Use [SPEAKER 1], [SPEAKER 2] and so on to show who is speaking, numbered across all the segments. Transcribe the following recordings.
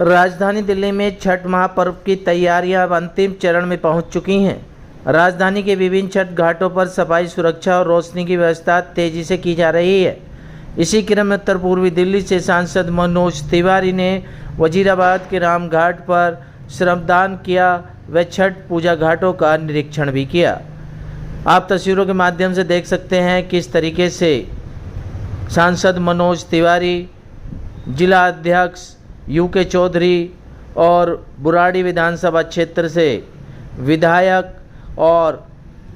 [SPEAKER 1] राजधानी दिल्ली में छठ महापर्व की तैयारियां अब अंतिम चरण में पहुंच चुकी हैं। राजधानी के विभिन्न छठ घाटों पर सफाई, सुरक्षा और रोशनी की व्यवस्था तेजी से की जा रही है। इसी क्रम में उत्तर पूर्वी दिल्ली से सांसद मनोज तिवारी ने वजीराबाद के राम घाट पर श्रमदान किया व छठ पूजा घाटों का निरीक्षण भी किया। आप तस्वीरों के माध्यम से देख सकते हैं किस तरीके से सांसद मनोज तिवारी, जिला अध्यक्ष यूके चौधरी और बुराड़ी विधानसभा क्षेत्र से विधायक और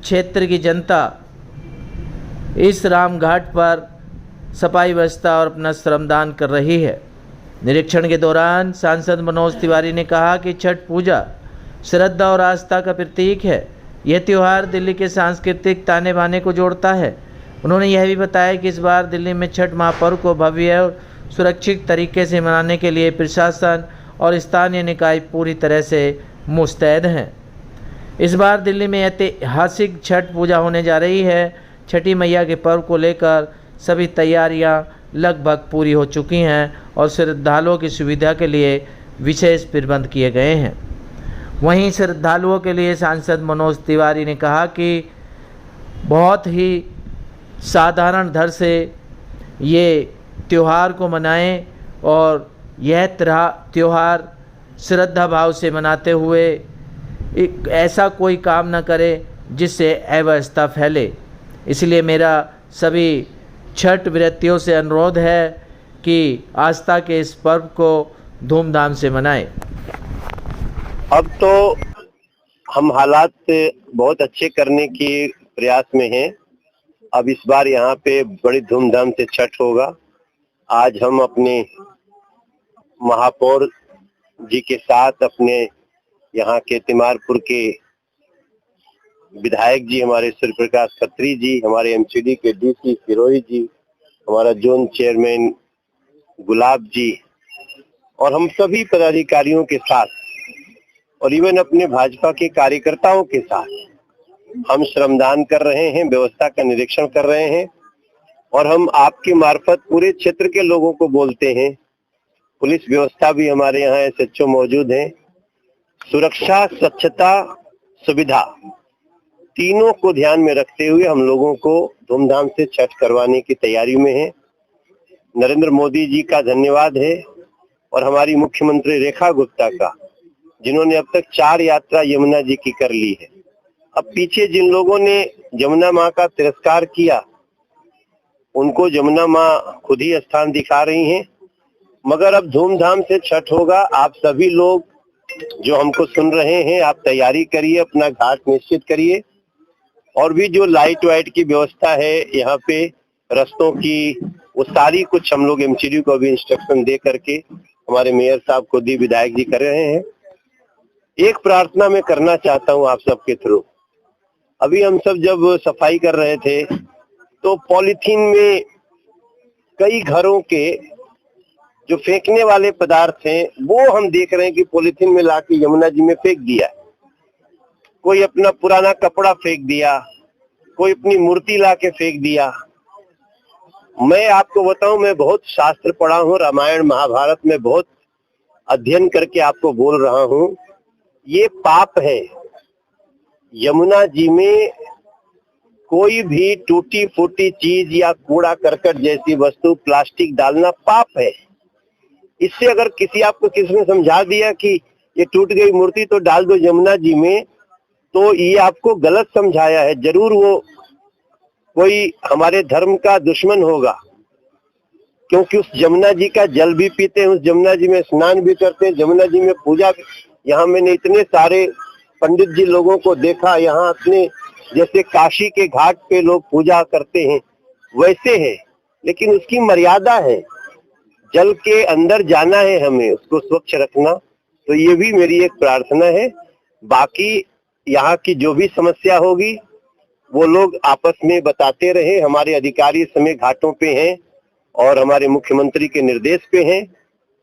[SPEAKER 1] क्षेत्र की जनता इस राम घाट पर सफाई व्यवस्था और अपना श्रमदान कर रही है। निरीक्षण के दौरान सांसद मनोज तिवारी ने कहा कि छठ पूजा श्रद्धा और आस्था का प्रतीक है। यह त्यौहार दिल्ली के सांस्कृतिक ताने बाने को जोड़ता है। उन्होंने यह भी बताया कि इस बार दिल्ली में छठ महापर्व को भव्य और सुरक्षित तरीके से मनाने के लिए प्रशासन और स्थानीय निकाय पूरी तरह से मुस्तैद हैं। इस बार दिल्ली में ऐतिहासिक छठ पूजा होने जा रही है। छठी मैया के पर्व को लेकर सभी तैयारियां लगभग पूरी हो चुकी हैं और श्रद्धालुओं की सुविधा के लिए विशेष प्रबंध किए गए हैं। वहीं श्रद्धालुओं के लिए सांसद मनोज तिवारी ने कहा कि बहुत ही साधारण दर से ये त्यौहार को मनाएं और यह त्यौहार श्रद्धा भाव से मनाते हुए एक ऐसा कोई काम न करें जिससे अव्यवस्था फैले। इसलिए मेरा सभी छठ व्रतियों से अनुरोध है कि आस्था के इस पर्व को धूमधाम से मनाएं।
[SPEAKER 2] अब तो हम हालात बहुत अच्छे करने की प्रयास में हैं। अब इस बार यहाँ पे बड़ी धूमधाम से छठ होगा। आज हम अपने महापौर जी के साथ अपने यहाँ के तिमारपुर के विधायक जी, हमारे सूर्य प्रकाश खत्री जी, हमारे एमसीडी के डीसी फिरोही जी, हमारा जोन चेयरमैन गुलाब जी और हम सभी पदाधिकारियों के साथ और इवन अपने भाजपा के कार्यकर्ताओं के साथ हम श्रमदान कर रहे हैं, व्यवस्था का निरीक्षण कर रहे हैं और हम आपके मार्फत पूरे क्षेत्र के लोगों को बोलते हैं। पुलिस व्यवस्था भी हमारे यहाँ एसएचओ मौजूद हैं। सुरक्षा, स्वच्छता, सुविधा तीनों को ध्यान में रखते हुए हम लोगों को धूमधाम से छठ करवाने की तैयारी में हैं। नरेंद्र मोदी जी का धन्यवाद है और हमारी मुख्यमंत्री रेखा गुप्ता का, जिन्होंने अब तक 4 यात्रा यमुना जी की कर ली है। अब पीछे जिन लोगों ने यमुना माँ का तिरस्कार किया उनको यमुना माँ खुद ही स्थान दिखा रही हैं। मगर अब धूमधाम से छठ होगा। आप सभी लोग जो हमको सुन रहे हैं, आप तैयारी करिए, अपना घाट निश्चित करिए और भी जो लाइट वाइट की व्यवस्था है यहाँ पे रस्तों की, वो सारी कुछ हम लोग एमसीडी को भी इंस्ट्रक्शन दे करके हमारे मेयर साहब खुद ही विधायक जी कर रहे हैं। एक प्रार्थना मैं करना चाहता हूँ आप सबके थ्रू। अभी हम सब जब सफाई कर रहे थे तो पॉलीथीन में कई घरों के जो फेंकने वाले पदार्थ हैं वो हम देख रहे हैं कि पॉलीथीन में लाके यमुना जी में फेंक दिया। कोई अपना पुराना कपड़ा फेंक दिया, कोई अपनी मूर्ति लाके फेंक दिया। मैं आपको बताऊं, मैं बहुत शास्त्र पढ़ा हूँ, रामायण महाभारत में बहुत अध्ययन करके आपको बोल रहा हूँ। ये पाप है। यमुना जी में कोई भी टूटी फूटी चीज या कूड़ा करकट जैसी वस्तु, प्लास्टिक डालना पाप है। इससे अगर आपको किसी ने समझा दिया कि ये टूट गई मूर्ति तो डाल दो यमुना जी में, तो ये आपको गलत समझाया है। जरूर वो कोई हमारे धर्म का दुश्मन होगा, क्योंकि उस यमुना जी का जल भी पीते हैं, उस यमुना जी में स्नान भी करते हैं, यमुना जी में पूजा। यहाँ मैंने इतने सारे पंडित जी लोगों को देखा, यहाँ अपने जैसे काशी के घाट पे लोग पूजा करते हैं वैसे है, लेकिन उसकी मर्यादा है। जल के अंदर जाना है, हमें उसको स्वच्छ रखना। तो ये भी मेरी एक प्रार्थना है। बाकी यहाँ की जो भी समस्या होगी वो लोग आपस में बताते रहे। हमारे अधिकारी इस समय घाटों पे हैं और हमारे मुख्यमंत्री के निर्देश पे हैं।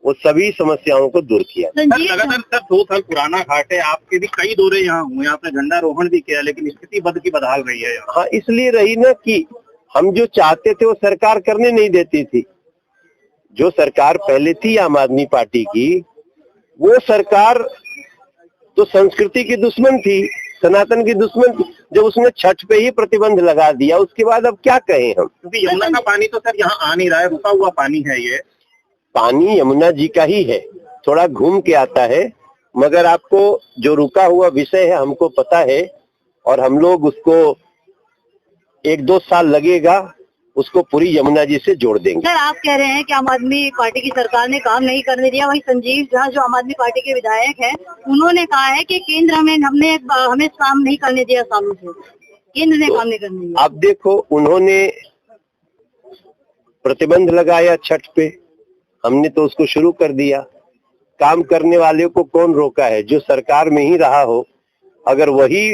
[SPEAKER 2] वो सभी समस्याओं को दूर किया।
[SPEAKER 3] लगातार सर 2 साल पुराना घाट है, आपके भी कई दौरे यहाँ हुए, आपने झंडारोहण भी किया, लेकिन स्थिति बद की बदहाल रही है।
[SPEAKER 2] हाँ, इसलिए रही ना कि हम जो चाहते थे वो सरकार करने नहीं देती थी। जो सरकार पहले थी आम आदमी पार्टी की, वो सरकार तो संस्कृति की दुश्मन थी, सनातन की दुश्मन थी। जब उसने छठ पे ही प्रतिबंध लगा दिया, उसके बाद अब क्या कहें हम।
[SPEAKER 3] क्योंकि यमुना का पानी तो सर यहाँ आ नहीं रहा है, रुका हुआ पानी है। ये
[SPEAKER 2] पानी यमुना जी का ही है, थोड़ा घूम के आता है, मगर आपको जो रुका हुआ विषय है हमको पता है, और हम लोग उसको 1-2 साल लगेगा, उसको पूरी यमुना जी से जोड़ देंगे।
[SPEAKER 4] सर, आप कह रहे हैं कि आम आदमी पार्टी की सरकार ने काम नहीं करने दिया। वहीं संजीव झा जो आम आदमी पार्टी के विधायक हैं, उन्होंने कहा है कि केंद्र में हमें काम नहीं करने दिया सालों से, केंद्र ने काम नहीं करने दिया।
[SPEAKER 2] आप देखो, उन्होंने प्रतिबंध लगाया छठ पे, हमने तो उसको शुरू कर दिया। काम करने वाले को कौन रोका है? जो सरकार में ही रहा हो, अगर वही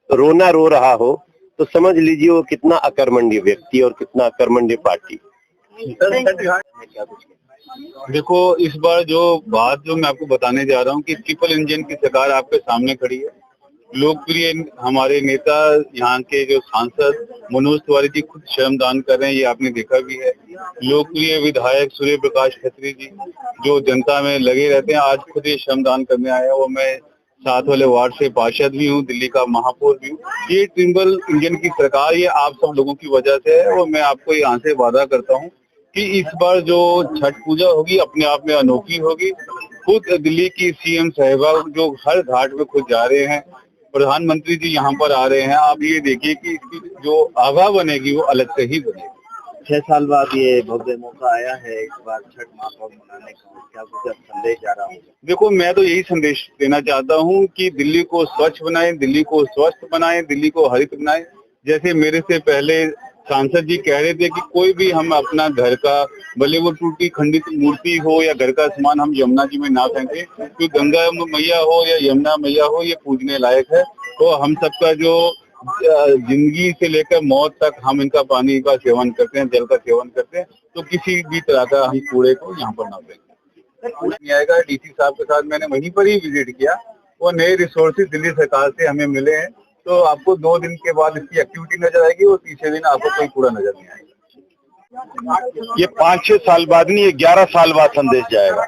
[SPEAKER 2] रोना रो रहा हो तो समझ लीजिए वो कितना अकर्मण्य व्यक्ति और कितना अकर्मण्य पार्टी।
[SPEAKER 5] देखो, इस बार जो बात जो मैं आपको बताने जा रहा हूँ कि ट्रिपल इंजन की सरकार आपके सामने खड़ी है। लोकप्रिय हमारे नेता, यहाँ के जो सांसद मनोज तिवारी जी खुद श्रमदान कर रहे हैं, ये आपने देखा भी है। लोकप्रिय विधायक सूर्य प्रकाश खत्री जी जो जनता में लगे रहते हैं, आज खुद ये श्रमदान करने आए हैं। वो मैं साथ वाले वार्ड से पार्षद भी हूँ, दिल्ली का महापौर भी हूँ। ये ट्रिपल इंजन की सरकार, ये आप सब लोगों की वजह से है। और मैं आपको यहाँ से वादा करता हूँ कि इस बार जो छठ पूजा होगी अपने आप में अनोखी होगी। खुद दिल्ली की सीएम साहिबा जो हर घाट में खुद जा रहे हैं, प्रधानमंत्री जी यहाँ पर आ रहे हैं। आप ये देखिए कि इसकी जो आभा बनेगी वो अलग से ही बनेगी।
[SPEAKER 3] 6 साल बाद ये भव्य मौका आया है इस बार छठ महापर्व मनाने का, क्या कुछ संदेश जा रहा हूँ?
[SPEAKER 5] देखो, मैं तो यही संदेश देना चाहता हूँ कि दिल्ली को स्वच्छ बनाएं, दिल्ली को स्वस्थ बनाएं, दिल्ली को हरित बनाएं। जैसे मेरे से पहले सांसद जी कह रहे थे कि कोई भी हम अपना घर का, भले वो टूटी खंडित मूर्ति हो या घर का सामान, हम यमुना जी में ना फेंके, क्योंकि गंगा मैया हो या यमुना मैया हो, ये पूजने लायक है। तो हम सबका जो जिंदगी से लेकर मौत तक हम इनका पानी का सेवन करते हैं, जल का सेवन करते हैं, तो किसी भी तरह का हम कूड़े को यहाँ पर ना फेंकें। नहीं आएगा। डीसी साहब के साथ मैंने वहीं पर ही विजिट किया। वो नए रिसोर्सेज दिल्ली सरकार से हमें मिले हैं, तो आपको 2 दिन के बाद इसकी एक्टिविटी नजर आएगी और तीसरे दिन आपको कोई कूड़ा नजर नहीं आएगा।
[SPEAKER 2] ये 5-6 साल बाद नहीं, ये 11 साल बाद संदेश जाएगा,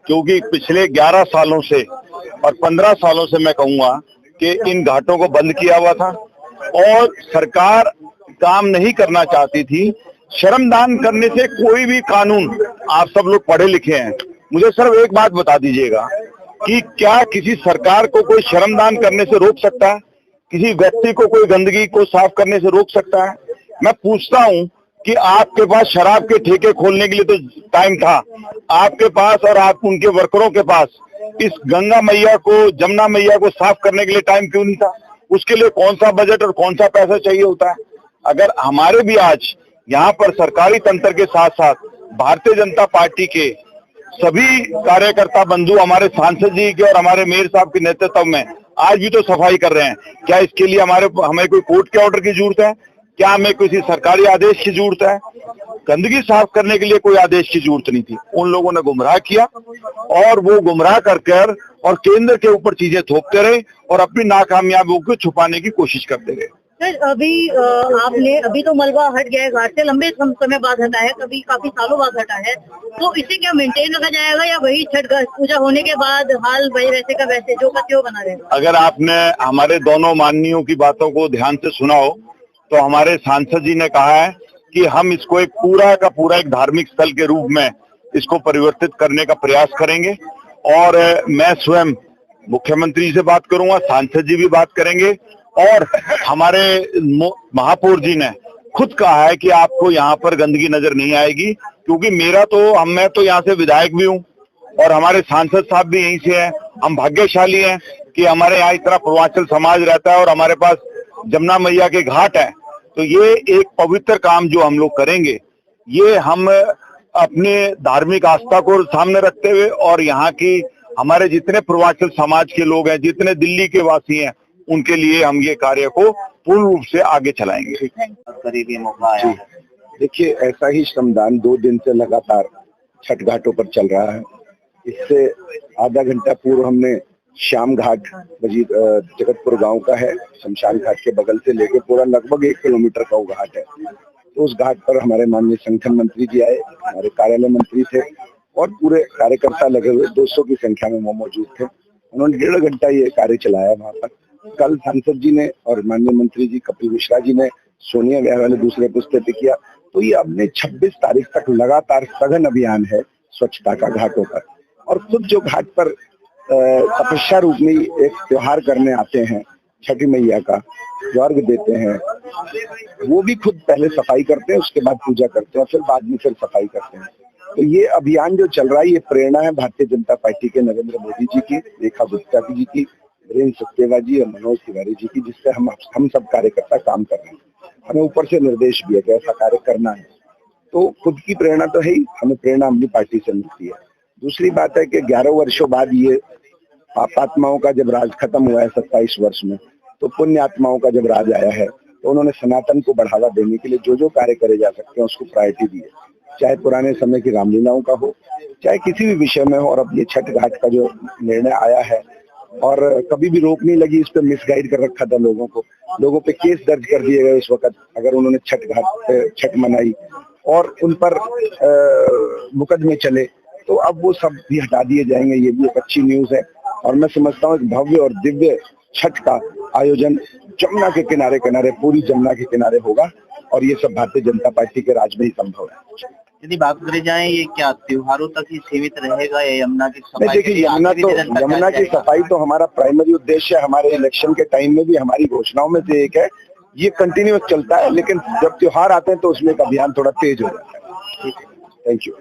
[SPEAKER 2] क्योंकि पिछले 11 सालों से और 15 सालों से मैं कहूँगा कि इन घाटों को बंद किया हुआ था और सरकार काम नहीं करना चाहती थी। श्रमदान करने से कोई भी कानून, आप सब लोग पढ़े लिखे हैं, मुझे सिर्फ एक बात बता दीजिएगा कि क्या किसी सरकार को कोई श्रमदान करने से रोक सकता है? किसी व्यक्ति को कोई गंदगी को साफ करने से रोक सकता है? मैं पूछता हूं कि आपके पास शराब के ठेके खोलने के लिए तो टाइम था, आपके पास और आप उनके वर्करों के पास इस गंगा मैया को, जमुना मैया को साफ करने के लिए टाइम क्यों नहीं था? उसके लिए कौन सा बजट और कौन सा पैसा चाहिए होता है? अगर हमारे भी आज यहाँ पर सरकारी तंत्र के साथ साथ भारतीय जनता पार्टी के सभी कार्यकर्ता बंधु हमारे सांसद जी के और हमारे मेयर साहब के नेतृत्व में आज भी तो सफाई कर रहे हैं, क्या इसके लिए हमें कोई कोर्ट के ऑर्डर की जरूरत है? क्या हमें किसी सरकारी आदेश की जरूरत है? गंदगी साफ करने के लिए कोई आदेश की जरूरत नहीं थी। उन लोगों ने गुमराह किया और वो गुमराह कर और केंद्र के ऊपर चीजें थोपते रहे और अपनी नाकामयाबियों को छुपाने की कोशिश करते रहे।
[SPEAKER 4] सर, अभी तो मलबा हट गया है घाट से, लंबे समय बाद हटा है, कभी काफी सालों बाद हटा है, तो इसे क्या मेंटेन रखा जाएगा या वही छठ पूजा होने के बाद हाल वही वैसे का वैसे जो का त्यों बना रहेगा?
[SPEAKER 2] अगर आपने हमारे दोनों माननीयों की बातों को ध्यान से सुना हो तो हमारे सांसद जी ने कहा है कि हम इसको एक पूरा का पूरा एक धार्मिक स्थल के रूप में इसको परिवर्तित करने का प्रयास करेंगे। और मैं स्वयं मुख्यमंत्री जी से बात करूंगा, सांसद जी भी बात करेंगे और हमारे महापौर जी ने खुद कहा है कि आपको यहाँ पर गंदगी नजर नहीं आएगी, क्योंकि मैं तो यहाँ से विधायक भी हूँ और हमारे सांसद साहब भी यहीं से हैं। हम भाग्यशाली हैं कि हमारे यहाँ इतना पूर्वांचल समाज रहता है और हमारे पास जमुना मैया के घाट है। तो ये एक पवित्र काम जो हम लोग करेंगे, ये हम अपने धार्मिक आस्था को सामने रखते हुए और यहाँ की हमारे जितने पूर्वांचल समाज के लोग हैं, जितने दिल्ली के वासी हैं, उनके लिए हम ये कार्य को पूर्ण रूप से आगे चलाएंगे।
[SPEAKER 3] करीबी मौका आया।
[SPEAKER 2] देखिए, ऐसा ही श्रमदान 2 दिन से लगातार छठ घाटों पर चल रहा है। इससे आधा घंटा पूर्व हमने श्याम घाट जगतपुर गांव का है, शमशान घाट के बगल से लेके पूरा लगभग 1 किलोमीटर का वो घाट है। तो उस घाट पर हमारे माननीय संगठन मंत्री जी आए, हमारे कार्यालय मंत्री थे
[SPEAKER 6] और पूरे कार्यकर्ता लगे हुए 200 की संख्या में वो मौजूद थे। उन्होंने 1.5 घंटा ये कार्य चलाया वहां पर। कल सांसद जी ने और माननीय मंत्री जी कपिल मिश्रा जी ने सोनिया गांधी वाले दूसरे पुस्ते पे किया। तो ये अपने 26 तारीख तक लगातार सघन अभियान है स्वच्छता का घाटों पर। और खुद जो घाट पर तपस्या रूप में एक त्योहार करने आते हैं छठी मैया का, जो अर्घ देते हैं, वो भी खुद पहले सफाई करते हैं, उसके बाद पूजा करते हैं, फिर बाद में फिर सफाई करते हैं। तो ये अभियान जो चल रहा है ये प्रेरणा है भारतीय जनता पार्टी के नरेंद्र मोदी जी की, रेखा गुप्ता जी की, वीरेंद्र सचदेवा जी और मनोज तिवारी जी की, जिससे हम सब कार्यकर्ता काम कर रहे हैं। हमें ऊपर से निर्देश भी है कि ऐसा कार्य करना है। तो खुद की प्रेरणा तो है ही, हमें प्रेरणा अपनी पार्टी से मिलती है। दूसरी बात है कि 11 वर्षों बाद ये पापात्माओं का जब राज खत्म हुआ है 27 वर्ष में, तो पुण्य आत्माओं का जब राज आया है, तो उन्होंने सनातन को बढ़ावा देने के लिए जो कार्य करे जा सकते हैं उसको प्रायोरिटी दी है। चाहे पुराने समय की रामलीलाओं का हो, चाहे किसी भी विषय में हो। और अब ये छठ घाट का जो निर्णय आया है, और कभी भी रोक नहीं लगी, इस पे मिसगाइड कर रखा था लोगों को। लोगों पे केस दर्ज कर दिए गए इस वक्त अगर उन्होंने छठ घाट पे छठ मनाई और उन पर मुकदमे चले, तो अब वो सब भी हटा दिए जाएंगे। ये भी एक अच्छी न्यूज है। और मैं समझता हूँ एक भव्य और दिव्य छठ का आयोजन जमुना के किनारे किनारे, पूरी जमुना के किनारे होगा। और ये सब भारतीय जनता पार्टी के राज में ही संभव है।
[SPEAKER 3] यदि बात करें जाए, ये क्या त्योहारों तक ही सीमित रहेगा या यमुना की सफाई?
[SPEAKER 6] देखिए, यमुना की सफाई तो हमारा प्राइमरी उद्देश्य है। हमारे इलेक्शन के टाइम में भी हमारी घोषणाओं में से एक है। ये कंटिन्यूअस चलता है, लेकिन जब त्योहार आते हैं तो उसमें एक अभियान थोड़ा तेज हो जाता है। Thank you.